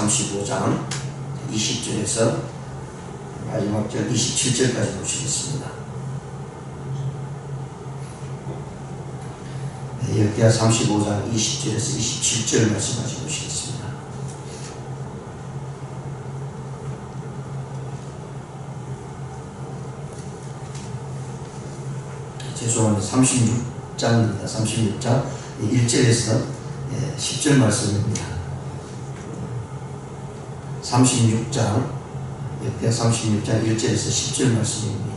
35장 20절에서 마지막 절 27절까지 보시겠습니다. 역대하 35장 20절에서 27절 말씀까지 보시겠습니다. 죄송합니다. 36장입니다. 36장 1절에서 10절 말씀입니다. 36장 역대하 36장 1절에서 10절 말씀입니다.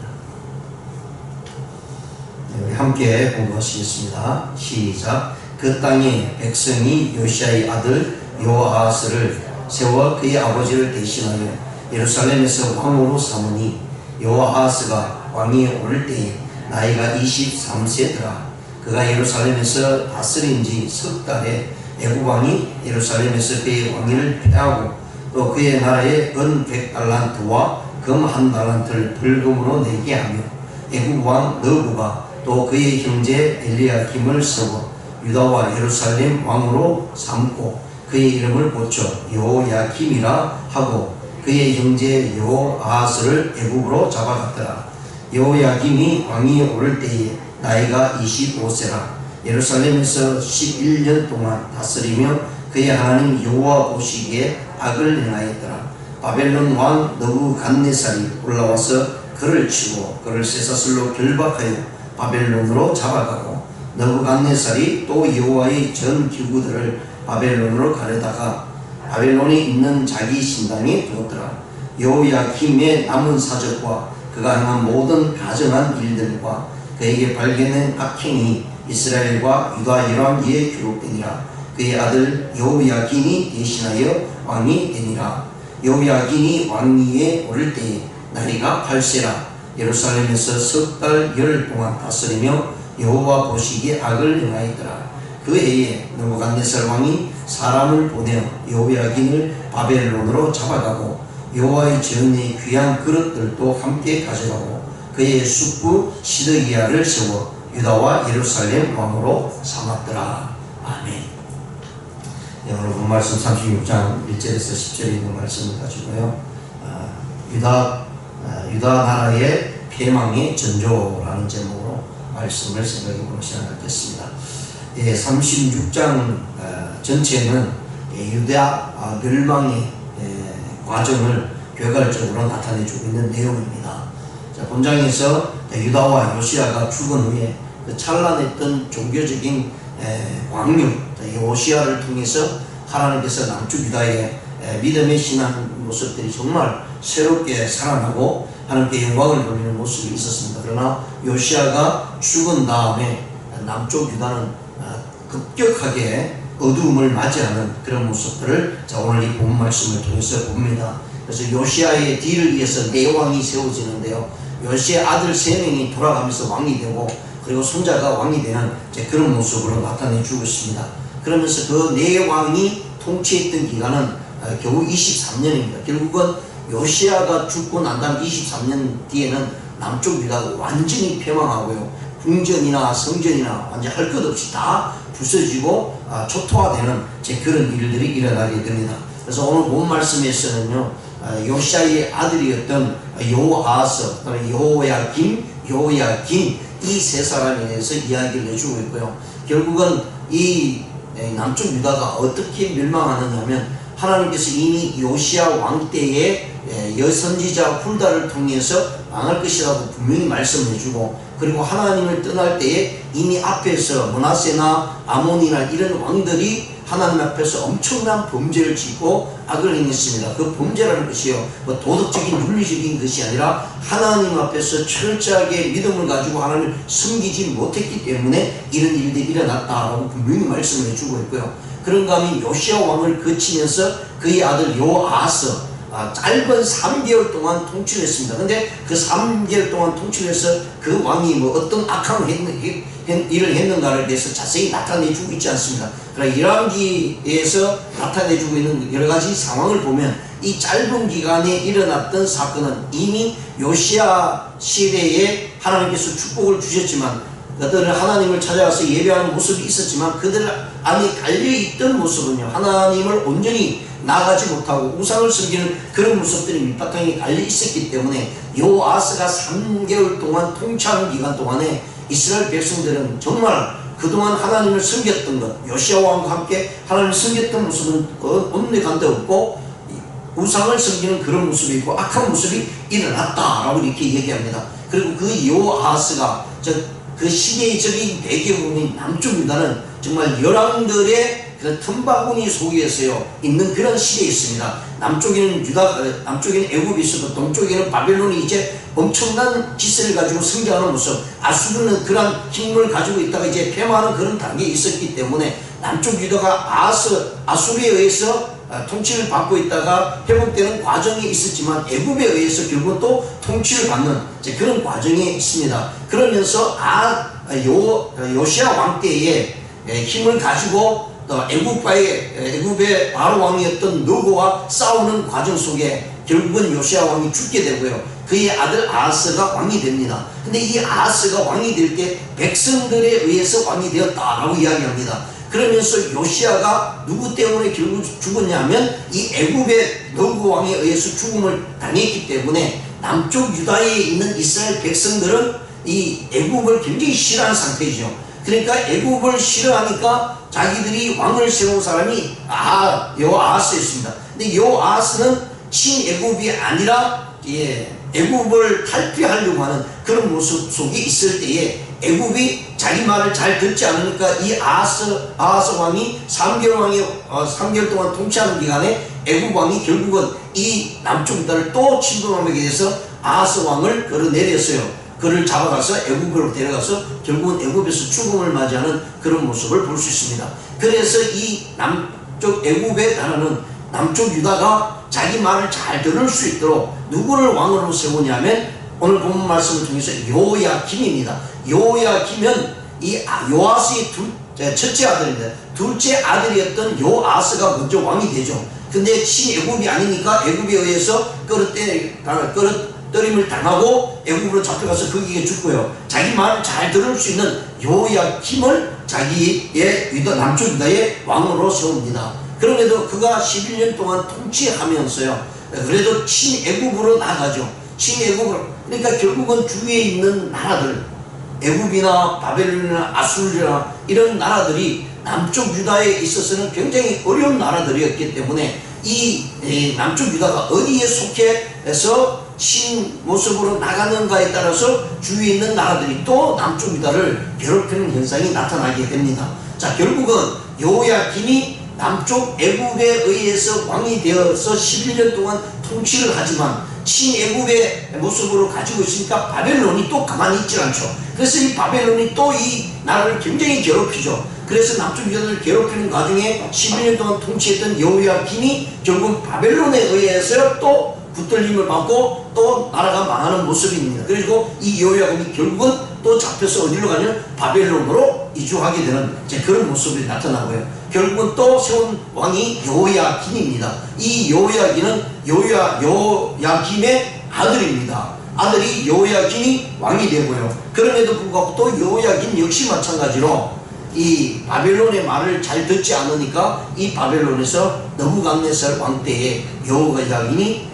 우리 함께 공부하시겠습니다. 시작. 그 땅에 백성이 요시아의 아들 요아하스를 세워 그의 아버지를 대신하여 예루살렘에서 왕으로 삼으니 요아하스가 왕위에 오를 때에 나이가 23세더라. 그가 예루살렘에서 다스린 지 석 달에 애굽 왕이 예루살렘에서 그의 왕위를 폐하고 또 그의 나라에 은 100달란트와 금 1달란트를 벌금으로 내게 하며 애굽 왕 느부가 또 그의 형제 엘리야김을 세워 유다와 예루살렘 왕으로 삼고 그의 이름을 고쳐 요야김이라 하고 그의 형제 요아하스를 애굽으로 잡아갔더라. 요야김이 왕위에 오를 때에 나이가 25세라. 예루살렘에서 11년 동안 다스리며 그의 하나님 여호와 보시기에 악을 행하였더라. 바벨론 왕 느부갓네살이 올라와서 그를 치고 그를 쇠사슬로 결박하여 바벨론으로 잡아가고 느부갓네살이 또 여호와의 전 기구들을 바벨론으로 가려다가 바벨론에 있는 자기 신당에 두었더라. 요야김의 남은 사적과 그가 행한 모든 가정한 일들과 그에게 발견된 악행이 이스라엘과 유다 열왕기에 기록되니라. 그의 아들 요야긴이 대신하여 왕이 되니라. 요야긴이 왕위에 오를 때에 나이가 8세라. 예루살렘에서 석 달 열 동안 다스리며 여호와 보시기에 악을 행하였더라. 그 해에 느부갓네살 왕이 사람을 보내어 요야긴을 바벨론으로 잡아가고 여호와의 전에 귀한 그릇들도 함께 가져가고 그의 숙부 시드기야를 세워 유다와 예루살렘 왕으로 삼았더라. 아멘. 오늘 본 말씀 36장 1절에서 10절에 있는 말씀을 가지고요. 유다 나라의 폐망의 전조라는 제목으로 말씀을 생각해보는 시간을 갖겠습니다. 36장 전체는 유다 멸망의 과정을 결과적으로 나타내주고 있는 내용입니다. 본장에서 유다와 요시아가 죽은 후에 그 찬란했던 종교적인 왕류 요시아를 통해서 하나님께서 남쪽 유다의 믿음의 신앙 모습들이 정말 새롭게 살아나고 하나님께 영광을 돌리는 모습이 있었습니다. 그러나 요시아가 죽은 다음에 남쪽 유다는 급격하게 어두움을 맞이하는 그런 모습들을 오늘 이 본 말씀을 통해서 봅니다. 그래서 요시아의 뒤를 위해서 네 왕이 세워지는데요. 요시아 아들 3명이 돌아가면서 왕이 되고 그리고 손자가 왕이 되는 그런 모습으로 나타내주고 있습니다. 그러면서 그 네 왕이 통치했던 기간은 겨우 23년입니다. 결국은 요시아가 죽고 난 다음 23년 뒤에는 남쪽 유다가 완전히 폐망하고요. 궁전이나 성전이나 완전 할 것 없이 다 부서지고 초토화되는 그런 일들이 일어나게 됩니다. 그래서 오늘 본 말씀에서는요, 요시아의 아들이었던 요아하스, 요야김 이 세 사람에 대해서 이야기를 해주고 있고요. 결국은 이 남쪽 유다가 어떻게 멸망하느냐 하면 하나님께서 이미 요시아 왕 때에 여선지자 훌다를 통해서 망할 것이라고 분명히 말씀을 해주고 그리고 하나님을 떠날 때에 이미 앞에서 므낫세나 아몬이나 이런 왕들이 하나님 앞에서 엄청난 범죄를 짓고 악을 행했습니다. 그 범죄라는 것이요, 도덕적인 윤리적인 것이 아니라 하나님 앞에서 철저하게 믿음을 가지고 하나님을 섬기지 못했기 때문에 이런 일들이 일어났다라고 분명히 말씀을 해주고 있고요. 그런가 하면 요시아 왕을 거치면서 그의 아들 요아하스 짧은 3개월 동안 통치를 했습니다. 근데 그 3개월 동안 통치를 해서 그 왕이 어떤 악한 일을 했는가를 대해서 자세히 나타내주고 있지 않습니다. 그러나 열왕기에서 나타내주고 있는 여러가지 상황을 보면 이 짧은 기간에 일어났던 사건은 이미 요시아 시대에 하나님께서 축복을 주셨지만 그들은 하나님을 찾아가서 예배하는 모습이 있었지만 그들 안에 달려있던 모습은요, 하나님을 온전히 나가지 못하고 우상을 섬기는 그런 모습들이 밑바탕에 달려있었기 때문에 여호아스가 3개월 동안 통치하는 기간 동안에 이스라엘 백성들은 정말 그동안 하나님을 섬겼던 것, 요시아 왕과 함께 하나님을 섬겼던 모습은 온데 간데 없고 우상을 섬기는 그런 모습이 있고 악한 모습이 일어났다라고 이렇게 얘기합니다. 그리고 그 여호아스가 그 시대적인 배경이 남쪽 유다는 정말 열왕들의 그 틈바구니 속에서요 있는 그런 시대에 있습니다. 남쪽에는 남쪽에는 애굽이 있었고 동쪽에는 바벨론이 이제 엄청난 기세를 가지고 성장하는 모습, 아수르는 그런 힘을 가지고 있다가 이제 폐마하는 그런 단계에 있었기 때문에 남쪽 유다가 아수르에 의해서 통치를 받고 있다가 회복되는 과정이 있었지만 애굽에 의해서 결국 또 통치를 받는 그런 과정이 있습니다. 그러면서 요시아 왕 때에 힘을 가지고 애굽의 바로 왕이었던 느고와 싸우는 과정 속에 결국은 요시아 왕이 죽게 되고요. 그의 아들 아하스가 왕이 됩니다. 근데 이 아하스가 왕이 될 때 백성들에 의해서 왕이 되었다라고 이야기합니다. 그러면서 요시아가 누구 때문에 결국 죽었냐면 이 애굽의 느고 왕에 의해서 죽음을 당했기 때문에 남쪽 유다에 있는 이스라엘 백성들은 이 애굽을 굉장히 싫어하는 상태이죠. 그러니까 애굽을 싫어하니까 자기들이 왕을 세운 사람이 여호아스였습니다. 근데 여호아스는 친애굽이 아니라 애굽을 탈피하려고 하는 그런 모습 속에 있을 때에 애굽이 자기 말을 잘 듣지 않으니까 이 아하스 왕이 3개월 동안 통치하는 기간에 애굽 왕이 결국은 이 남쪽 유다를 또 침공하게 돼서 아하스 왕을 끌어내렸어요. 그를 잡아가서 애굽으로 데려가서 결국은 애굽에서 죽음을 맞이하는 그런 모습을 볼 수 있습니다. 그래서 이 남쪽 애굽의 나라는 남쪽 유다가 자기 말을 잘 들을 수 있도록 누구를 왕으로 세우냐면 오늘 본문 말씀을 통해서 요야김입니다. 요야김은 이 요아스의 첫째 아들입니다. 둘째 아들이었던 요아스가 먼저 왕이 되죠. 근데 친애굽이 아니니까 애굽에 의해서 끌어들임을 당하고 애굽으로 잡혀가서 거기에 죽고요. 자기 말을 잘 들을 수 있는 요야김을 자기의 남쪽 유다의 왕으로 세웁니다. 그럼에도 그가 11년 동안 통치하면서요, 그래도 친애굽으로 나가죠. 친애굽으로. 그러니까 결국은 주위에 있는 나라들, 애굽이나 바벨론이나 아수르나 이런 나라들이 남쪽 유다에 있어서는 굉장히 어려운 나라들이었기 때문에 이 남쪽 유다가 어디에 속해서 신 모습으로 나가는가에 따라서 주위에 있는 나라들이 또 남쪽 유다를 괴롭히는 현상이 나타나게 됩니다. 자, 결국은 여호야김이 남쪽 애굽에 의해서 왕이 되어서 11년 동안 통치를 하지만 친애굽의 모습으로 가지고 있으니까 바벨론이 또 가만히 있지 않죠. 그래서 이 바벨론이 또 이 나라를 굉장히 괴롭히죠. 그래서 남쪽 유다를 괴롭히는 과정에 11년 동안 통치했던 여호야김이 결국 바벨론에 의해서 또 붙들림을 받고 또 나라가 망하는 모습입니다. 그리고 이 여호야김이 결국은 또 잡혀서 어디로 가냐면 바벨론으로 이주하게 되는 그런 모습이 나타나고요. 결국은 또 세운 왕이 여호야김입니다. 이 여호야김은 여호야김의 아들입니다. 아들이 여호야김이 왕이 되고요. 그럼에도 불구하고 또 여호야김 역시 마찬가지로 이 바벨론의 말을 잘 듣지 않으니까 이 바벨론에서 느부갓네살 왕 때에 여호야김이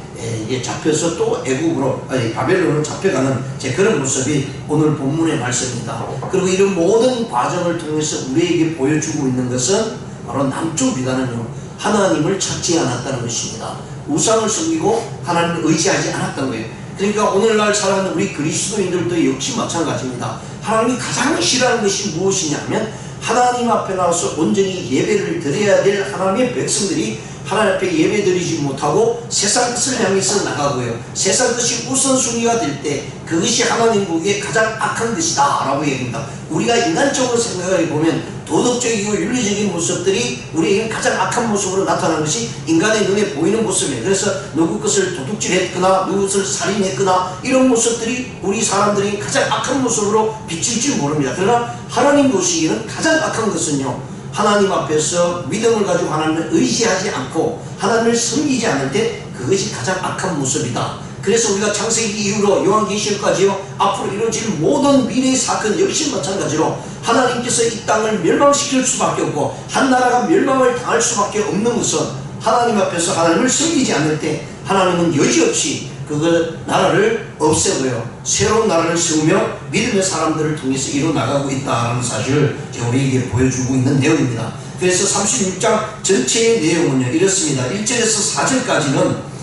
잡혀서 또 애굽으로 바벨론으로 잡혀가는 그런 모습이 오늘 본문의 말씀입니다. 그리고 이런 모든 과정을 통해서 우리에게 보여주고 있는 것은 바로 남쪽 유다는요, 하나님을 찾지 않았다는 것입니다. 우상을 섬기고 하나님을 의지하지 않았던 거예요. 그러니까 오늘날 살아가는 우리 그리스도인들도 역시 마찬가지입니다. 하나님이 가장 싫어하는 것이 무엇이냐면 하나님 앞에 나와서 온전히 예배를 드려야 될 하나님의 백성들이 하나님 앞에 예배 드리지 못하고 세상 뜻을 향해서 나가고요. 세상 뜻이 우선순위가 될 때 그것이 하나님 보기에 가장 악한 것이다 라고 얘기합니다. 우리가 인간적으로 생각해 보면 도덕적이고 윤리적인 모습들이 우리에게 가장 악한 모습으로 나타나는 것이 인간의 눈에 보이는 모습이에요. 그래서 누구 것을 도둑질했거나 누구 것을 살인했거나 이런 모습들이 우리 사람들이 가장 악한 모습으로 비칠 줄 모릅니다. 그러나 하나님 보시기에는 가장 악한 것은요, 하나님 앞에서 믿음을 가지고 하나님을 의지하지 않고 하나님을 섬기지 않을 때 그것이 가장 악한 모습이다. 그래서 우리가 창세기 이후로 요한계시록까지요 앞으로 이루어질 모든 미래의 사건 역시 마찬가지로 하나님께서 이 땅을 멸망시킬 수밖에 없고 한 나라가 멸망을 당할 수밖에 없는 것은 하나님 앞에서 하나님을 섬기지 않을 때 하나님은 여지없이 그걸 나라를 없애고요 새로운 나라를 세우며 믿음의 사람들을 통해서 이뤄나가고 있다는 사실을 우리에게 보여주고 있는 내용입니다. 그래서 36장 전체의 내용은요 이렇습니다. 1절에서 4절까지는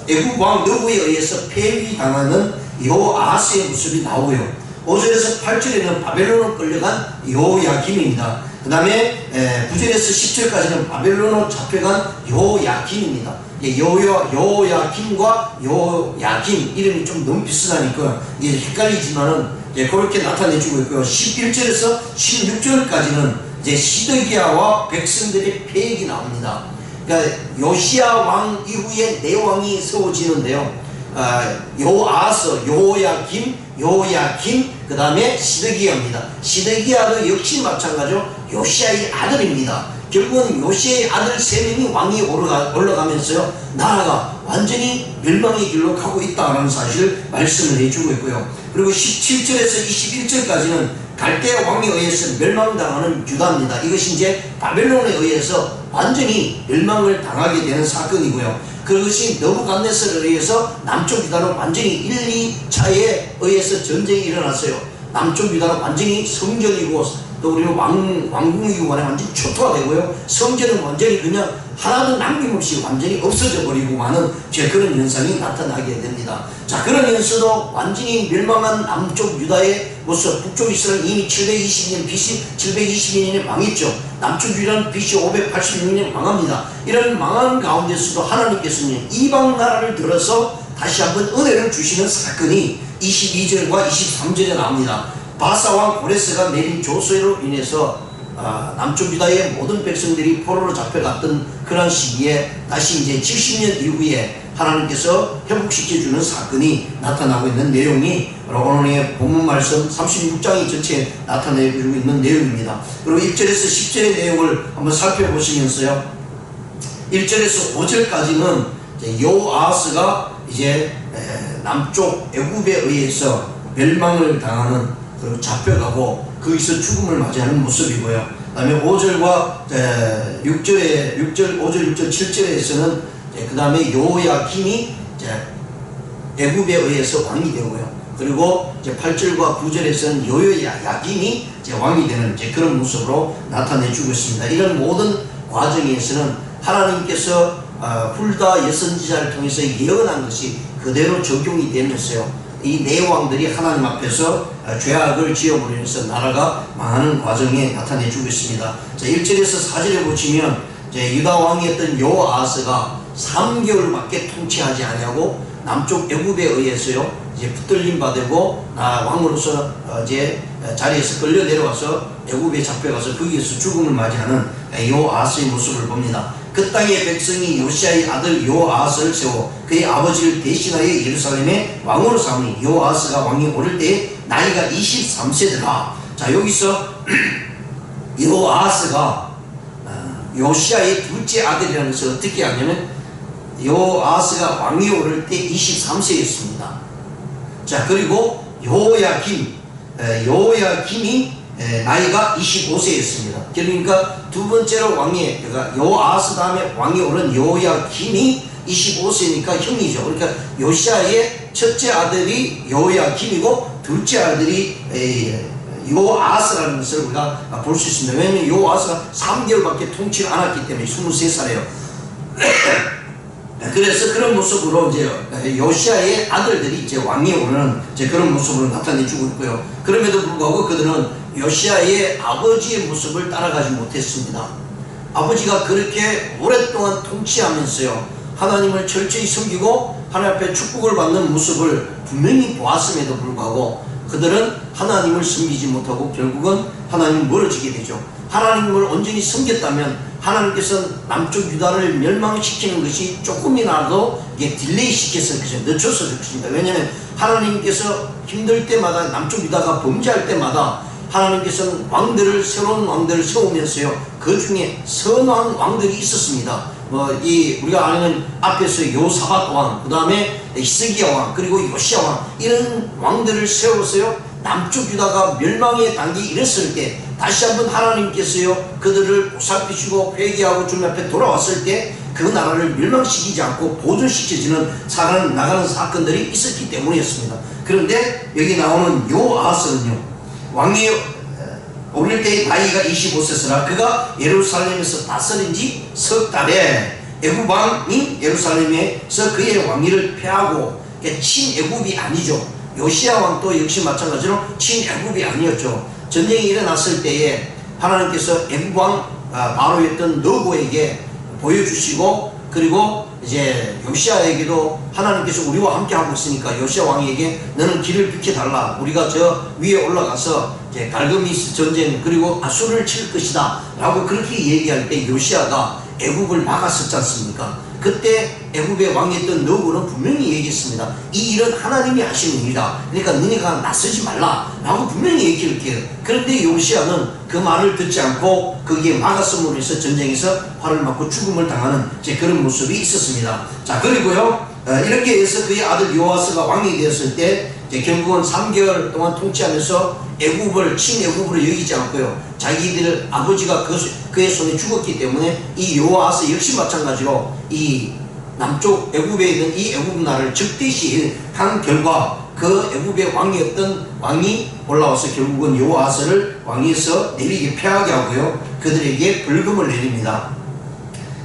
애국 왕 느후에 의해서 폐위당하는 여호아스의 모습이 나오고요 5절에서 8절에는 바벨론으로 끌려간 여호야김입니다. 그 다음에 9절에서 10절까지는 바벨론으로 잡혀간 여호야김입니다. 여호야김과 여호야김 이름이 좀 너무 비슷하니까 이게 헷갈리지만은 그렇게 나타내주고 있고요. 11절에서 16절까지는 이제 시드기야와 백성들의 폐역이 나옵니다. 그러니까 요시야 왕 이후에 네 왕이 세워지는데요. 여호아스, 여호야김, 그 다음에 시드기야입니다. 시드기야도 역시 마찬가지로 요시야의 아들입니다. 결국은 요시야의 아들 3명이 왕이 올라가면서요 나라가 완전히 멸망의 길로 가고 있다는 사실을 말씀을 해주고 있고요. 그리고 17절에서 21절까지는 갈대아 왕에 의해서 멸망당하는 유다입니다. 이것이 이제 바벨론에 의해서 완전히 멸망을 당하게 되는 사건이고요. 그것이 너부갓네살에 의해서 남쪽 유다는 완전히 1, 2차에 의해서 전쟁이 일어났어요. 남쪽 유다는 완전히 성전이고 또 우리는 왕궁이고 간에 완전히 초토화되고요. 성전은 완전히 그냥 하나도 남김없이 완전히 없어져 버리고 마는 그런 현상이 나타나게 됩니다. 자, 그러면서도 완전히 멸망한 남쪽 유다의 모습, 북쪽 이스라엘 이미 722년 BC 722년에 망했죠. 남쪽 유다는 BC 586년에 망합니다. 이런 망한 가운데서도 하나님께서는 이방 나라를 들어서 다시 한번 은혜를 주시는 사건이 22절과 23절에 나옵니다. 바사왕 고레스가 내린 조서로 인해서 남쪽 유다의 모든 백성들이 포로로 잡혀갔던 그런 시기에 다시 이제 70년 이후에 하나님께서 회복시켜주는 사건이 나타나고 있는 내용이 오늘의 본문 말씀 36장이 전체에 나타내주고 있는 내용입니다. 그리고 1절에서 10절의 내용을 한번 살펴보시면서요 1절에서 5절까지는 여호아스가 이제 남쪽 애굽에 의해서 멸망을 당하는 그리고 잡혀가고 거기서 죽음을 맞이하는 모습이고요. 그 다음에 5절과 6절, 5절, 6절, 7절에서는 그 다음에 여호야김이 애굽에 의해서 왕이 되고요. 그리고 이제 8절과 9절에서는 여호야김이 왕이 되는 그런 모습으로 나타내주고 있습니다. 이런 모든 과정에서는 하나님께서 훌다 예선지자를 통해서 예언한 것이 그대로 적용이 되면서요. 이 네 왕들이 하나님 앞에서 죄악을 지어버리면서 나라가 망하는 과정에 나타내주고 있습니다. 자, 1절에서 4절에 보시면 유다 왕이었던 여호아스가 3개월밖에 통치하지 아니하고 남쪽 애굽에 의해서요 이제 붙들림 받고 왕으로서 이제 자리에서 끌려 내려와서 애굽에 잡혀가서 거기에서 죽음을 맞이하는 여호아스의 모습을 봅니다. 그 땅의 백성이 요시야의 아들 여호아스를 세워 그의 아버지를 대신하여 예루살렘의 왕으로 삼으니 여호아스가 왕이 오를 때 나이가 23세더라. 자, 여기서 여호아스가 요시야의 둘째 아들이라는 것을 어떻게 하냐면 여호아스가 왕이 오를 때 23세였습니다. 자, 그리고 여호야김이 나이가 25세였습니다. 그러니까 두 번째로 왕이 그러니까 여호아스 다음에 왕이 오른 여호야김이 25세니까 형이죠. 그러니까 요시야의 첫째 아들이 여호야김이고 둘째 아들이 여호아스라는 것을 우리가 볼 수 있습니다. 왜냐하면 여호아스가 3개월밖에 통치를 않았기 때문에 23살이에요. 그래서 그런 모습으로 이제 요시야의 아들들이 이제 왕이 오르는 이제 그런 모습으로 나타내주고 있고요. 그럼에도 불구하고 그들은 요시야의 아버지의 모습을 따라가지 못했습니다. 아버지가 그렇게 오랫동안 통치하면서요 하나님을 철저히 섬기고 하나님 앞에 축복을 받는 모습을 분명히 보았음에도 불구하고 그들은 하나님을 섬기지 못하고 결국은 하나님을 멀어지게 되죠. 하나님을 온전히 섬겼다면 하나님께서 남쪽 유다를 멸망시키는 것이 조금이라도 딜레이 시켜서 늦춰서 그렇습니다. 왜냐하면 하나님께서 힘들 때마다 남쪽 유다가 범죄할 때마다 하나님께서는 새로운 왕들을 세우면서요 그 중에 선한 왕들이 있었습니다. 우리가 아는 앞에서 요사밧 왕, 그 다음에 히스기야 왕, 그리고 요시야 왕, 이런 왕들을 세워서요, 남쪽 유다가 멸망의 단계에 이랬을 때 다시 한번 하나님께서요 그들을 보살피시고 회개하고 주님 앞에 돌아왔을 때 그 나라를 멸망시키지 않고 보존시켜지는 나가는 사건들이 있었기 때문이었습니다. 그런데 여기 나오는 요아하스는요, 왕이 어릴 때 나이가 25세라 그가 예루살렘에서 다스린 지 석 달에 애굽왕이 예루살렘에서 그의 왕위를 폐하고, 친애굽이 아니죠. 요시야 왕도 역시 마찬가지로 친애굽이 아니었죠. 전쟁이 일어났을 때에 하나님께서 애굽왕 바로였던 느고에게 보여주시고, 그리고 이제 요시야에게도 하나님께서 우리와 함께 하고 있으니까 요시야 왕에게 너는 길을 비켜달라, 우리가 저 위에 올라가서 이제 갈그미스 전쟁 그리고 아수르를 칠 것이다 라고 그렇게 얘기할 때 요시야가 애굽을 막았었지 않습니까? 그때 애굽의 왕이었던 느고는 분명히 얘기했습니다. 이 일은 하나님이 하시는 일이다, 그러니까 너네가 나서지 말라 라고 분명히 얘기를 해요. 그런데 요시야는 그 말을 듣지 않고 거기에 막았음으로 해서 전쟁에서 활을 맞고 죽음을 당하는 그런 모습이 있었습니다. 자, 그리고요 이렇게 해서 그의 아들 요아스가 왕이 되었을 때 결국은 3개월 동안 통치하면서 애굽을 친애굽으로 여기지 않고요, 자기들 아버지가 그의 손에 죽었기 때문에 이 요아스 역시 마찬가지로 이 남쪽 애굽에 있는 이 애굽 나라를 즉대시한 결과 그 애굽의 왕이었던 왕이 올라와서 결국은 요아스를 왕위에서 내리게 폐하게 하고요, 그들에게 벌금을 내립니다.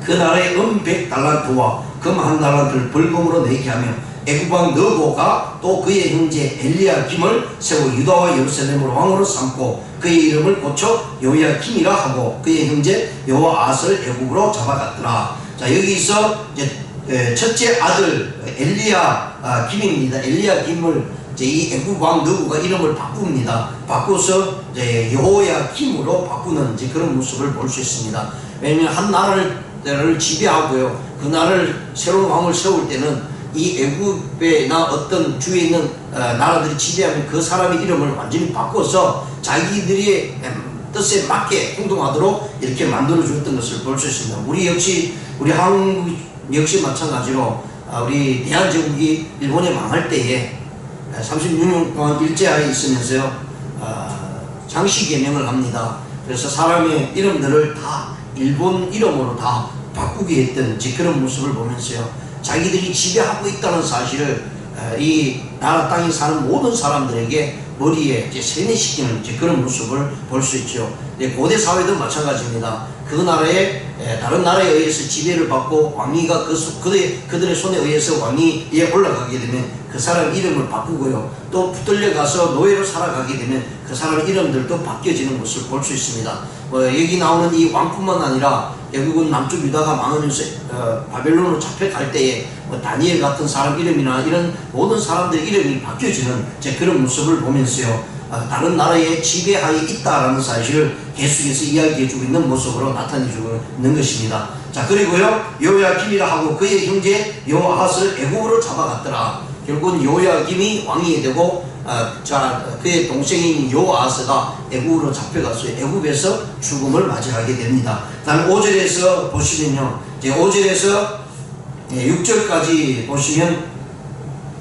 그 나라의 100달란트와 금 1달란트를 벌금으로 내게 하며 애굽왕 느고가 또 그의 형제 엘리야김을 세워 유다와 예루살렘으로 왕으로 삼고 그의 이름을 고쳐 요야김이라 하고 그의 형제 요아스를 애굽으로 잡아갔더라. 자, 여기서 이제 첫째 아들 엘리야김입니다. 엘리야김을 이 애굽 왕 느고가 이름을 바꿉니다. 바꿔서 이제 여호야김으로 바꾸는 그런 모습을 볼 수 있습니다. 왜냐하면 한 나라를 지배하고요, 그 나라를 새로운 왕을 세울 때는 이 애굽이나 어떤 주위에 있는 나라들이 지배하면 그 사람의 이름을 완전히 바꿔서 자기들의 뜻에 맞게 행동하도록 이렇게 만들어 주었던 것을 볼 수 있습니다. 우리 한국 역시 마찬가지로 우리 대한제국이 일본에 망할 때에 36년 동안 일제하에 있으면서요 장씨 개명을 합니다. 그래서 사람의 이름들을 다 일본 이름으로 다 바꾸게 했던 그런 모습을 보면서요, 자기들이 지배하고 있다는 사실을 이 나라 땅에 사는 모든 사람들에게 머리에 세뇌시키는 그런 모습을 볼 수 있죠. 고대 사회도 마찬가지입니다. 그 나라에 다른 나라에 의해서 지배를 받고 왕위가 그들의 손에 의해서 왕위에 올라가게 되면 그 사람 이름을 바꾸고요, 또 붙들려 가서 노예로 살아가게 되면 그 사람 이름들도 바뀌어지는 것을 볼 수 있습니다. 여기 나오는 이 왕뿐만 아니라 결국은 남쪽 유다가 망하면서 바벨론으로 잡혀갈 때에 다니엘 같은 사람 이름이나 이런 모든 사람들의 이름이 바뀌어지는 그런 모습을 보면서요, 다른 나라의 지배하에 있다라는 사실을 계속해서 이야기해주고 있는 모습으로 나타내주고 있는 것입니다. 자, 그리고요 요야김이라 하고 그의 형제 요아스를 애굽으로 잡아갔더라. 결국은 요야김이 왕이 되고 그의 동생인 요아스가 애굽으로 잡혀가서 애굽에서 죽음을 맞이하게 됩니다. 다음 5절에서 보시면요, 5절에서 6절까지 보시면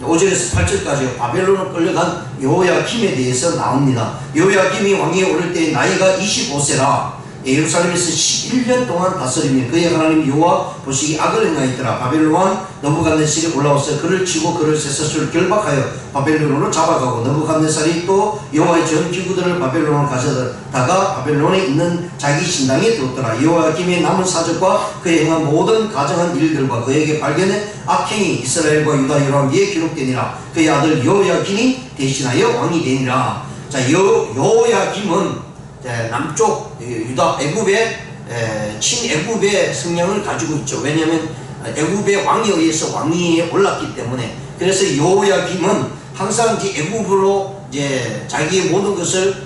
5절에서 8절까지 바벨론으로 끌려간 요야김에 대해서 나옵니다. 요야김이 왕위에 오를 때 나이가 25세라 예루살렘에서 11년 동안 다스리며 그의 하나님 여호와 보시기 악을 행하였더라. 바벨론 왕 느부갓네살이 올라와서 그를 치고 그를 쇠사슬로 결박하여 바벨론으로 잡아가고 느부갓네살이 또 여호와의 전 기구들을 바벨론으로 가져다가 바벨론에 있는 자기 신당에 두었더라. 요야김의 남은 사적과 그의 행한 모든 가정한 일들과 그에게 발견된 악행이 이스라엘과 유다 여러 위에 기록되니라. 그의 아들 요야김이 대신하여 왕이 되니라. 자, 요야김은 남쪽 유다 애굽의 친애굽의 성향을 가지고 있죠. 왜냐하면 애굽의 왕에 의해서 왕위에 올랐기 때문에. 그래서 요야김은 항상 애굽으로 자기의 모든 것을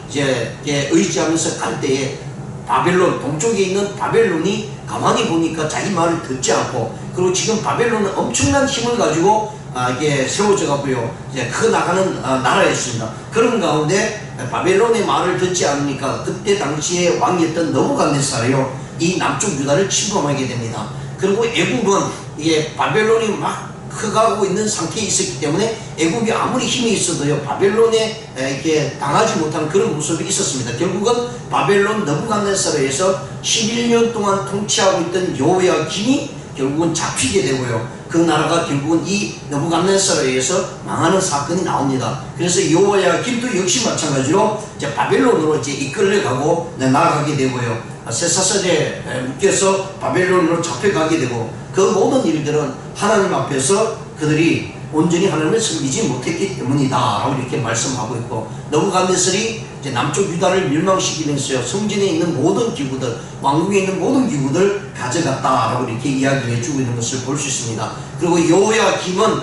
의지하면서 갈 때에 바벨론 동쪽에 있는 바벨론이 가만히 보니까 자기 말을 듣지 않고, 그리고 지금 바벨론은 엄청난 힘을 가지고 이게 세워져 가고요, 커 나가는 나라였습니다. 그런 가운데 바벨론의 말을 듣지 않으니까 그때 당시에 왕이었던 느부갓네살이요 이 남쪽 유다를 침범하게 됩니다. 그리고 애굽은 이게 바벨론이 막 커가고 있는 상태에 있었기 때문에 애굽이 아무리 힘이 있어도요 바벨론에 이렇게 당하지 못하는 그런 모습이 있었습니다. 결국은 바벨론 느부갓네살에 의해서 11년 동안 통치하고 있던 여호야김이 결국은 잡히게 되고요. 그 나라가 결국은 이 느부갓네살에 의해서 망하는 사건이 나옵니다. 그래서 여호야김도 역시 마찬가지로 이제 바벨론으로 이제 이끌려가고 나아가게 되고요. 쇠사슬에 묶여서 바벨론으로 잡혀가게 되고 그 모든 일들은 하나님 앞에서 그들이 온전히 하나님을 섬기지 못했기 때문이다 라고 이렇게 말씀하고 있고, 느부갓네살이 이제 남쪽 유다를 멸망시키면서요 성전에 있는 모든 기구들, 왕궁에 있는 모든 기구들 가져갔다 라고 이렇게 이야기를 해주고 있는 것을 볼 수 있습니다. 그리고 여호야김은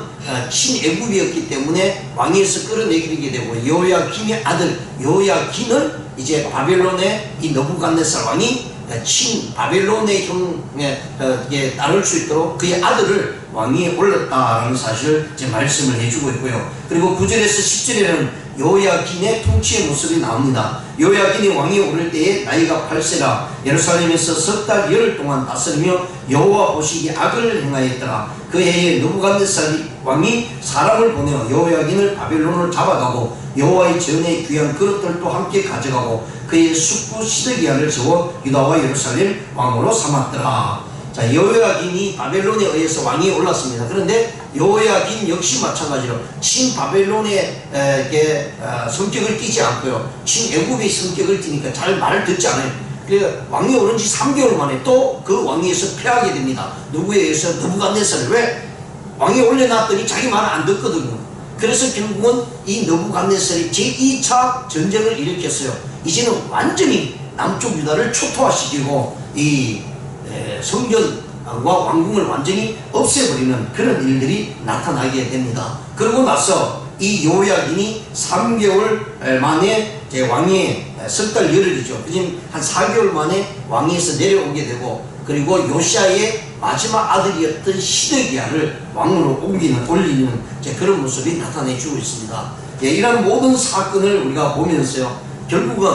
친애굽이었기 때문에 왕위에서 끌어내리게 되고, 여호야김의 아들 여호야긴을 이제 바벨론의 이 느부갓네살 왕이 친 바벨론의 형에 따를 수 있도록 그의 아들을 왕위에 올렸다라는 사실을 이제 말씀을 해주고 있고요. 그리고 9절에서 10절에는 여호야긴의 통치의 모습이 나옵니다. 여호야긴이 왕위에 오를 때에 나이가 8세라 예루살렘에서 석 달 열흘 동안 다스리며 여호와 보시기에 악을 행하였더라. 그 해에 느부갓네살 왕이 사람을 보내어 여호야긴을 바벨론으로 잡아가고 여호와의 전에 귀한 그릇들도 함께 가져가고 그의 숙부 시드기야를 세워 유다와 예루살렘 왕으로 삼았더라. 자, 여호야긴이 바벨론에 의해서 왕위에 올랐습니다. 그런데 여호야긴 역시 마찬가지로 친 바벨론의 성격을 띠지 않고요, 친 애굽의 성격을 띠니까 잘 말을 듣지 않아요. 그래서 왕위에 오른 지 3개월 만에 또 그 왕위에서 패하게 됩니다. 누구에 의해서? 느부갓네살을. 왜? 왕위에 올려놨더니 자기 말을 안 듣거든요. 그래서 결국은 이 느부갓네살이 제2차 전쟁을 일으켰어요. 이제는 완전히 남쪽 유다를 초토화시키고 이 성전과 왕궁을 완전히 없애버리는 그런 일들이 나타나게 됩니다. 그러고 나서 이 여호야긴이 3개월 만에 왕위에 석 달 열흘이죠. 그중 한 4개월 만에 왕위에서 내려오게 되고, 그리고 요시아의 마지막 아들이었던 시드기야를 왕으로 올리는 그런 모습이 나타내주고 있습니다. 이런 모든 사건을 우리가 보면서요, 결국은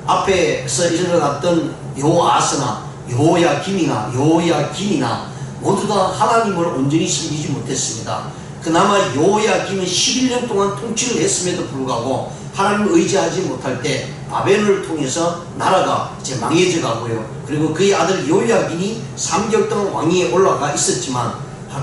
앞에서 일어났던 여호아스나 여호야김이나 여호야긴이나 모두 다 하나님을 온전히 섬기지 못했습니다. 그나마 여호야김은 11년 동안 통치를 했음에도 불구하고 하나님을 의지하지 못할 때 바벨론을 통해서 나라가 이제 망해져 가고요. 그리고 그의 아들 여호야긴이 3개월 동안 왕위에 올라가 있었지만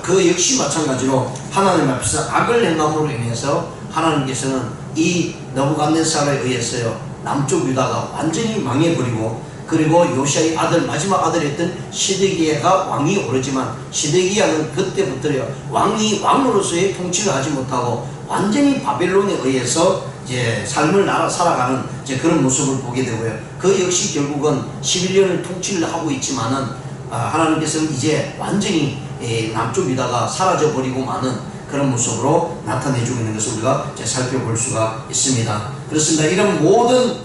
그 역시 마찬가지로 하나님 앞에서 악을 행함으로 인해서 하나님께서는 이 느부갓네살에 의해서요 남쪽 유다가 완전히 망해버리고, 그리고 요시아의 아들, 마지막 아들이었던 시드기야가 왕위에 오르지만 시드기야는 그때부터요 왕으로서의 통치를 하지 못하고 완전히 바벨론에 의해서 이제 삶을 살아가는 그런 모습을 보게 되고요. 그 역시 결국은 11년을 통치를 하고 있지만은 하나님께서는 이제 완전히 남쪽 유다가 사라져 버리고 마는 그런 모습으로 나타내주고 있는 것을 우리가 살펴볼 수가 있습니다. 그렇습니다. 이런 모든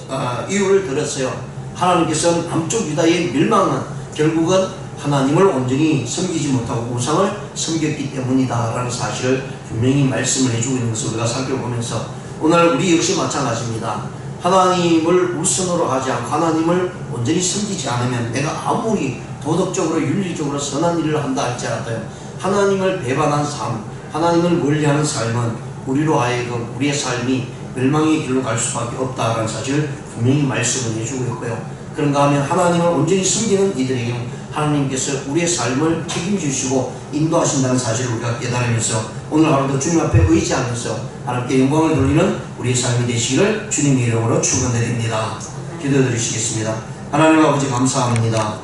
이유를 들었어요. 하나님께서는 남쪽 유다의 멸망은 결국은 하나님을 온전히 섬기지 못하고 우상을 섬겼기 때문이다 라는 사실을 분명히 말씀을 해주고 있는 것을 우리가 살펴보면서, 오늘 우리 역시 마찬가지입니다. 하나님을 우선으로 하지 않고 하나님을 온전히 섬기지 않으면 내가 아무리 도덕적으로 윤리적으로 선한 일을 한다 할지라도요 하나님을 배반한 삶, 하나님을 멀리하는 삶은 우리로 하여금 우리의 삶이 멸망의 길로 갈 수밖에 없다라는 사실을 분명히 말씀을 해주고 있고요. 그런가 하면 하나님을 온전히 섬기는 이들에게는 하나님께서 우리의 삶을 책임지시고 인도하신다는 사실을 우리가 깨달으면서 오늘 하루도 주님 앞에 의지하면서 하나님께 영광을 돌리는 우리의 삶이 되시기를 주님의 이름으로 축원드립니다. 기도드리시겠습니다. 하나님 아버지 감사합니다.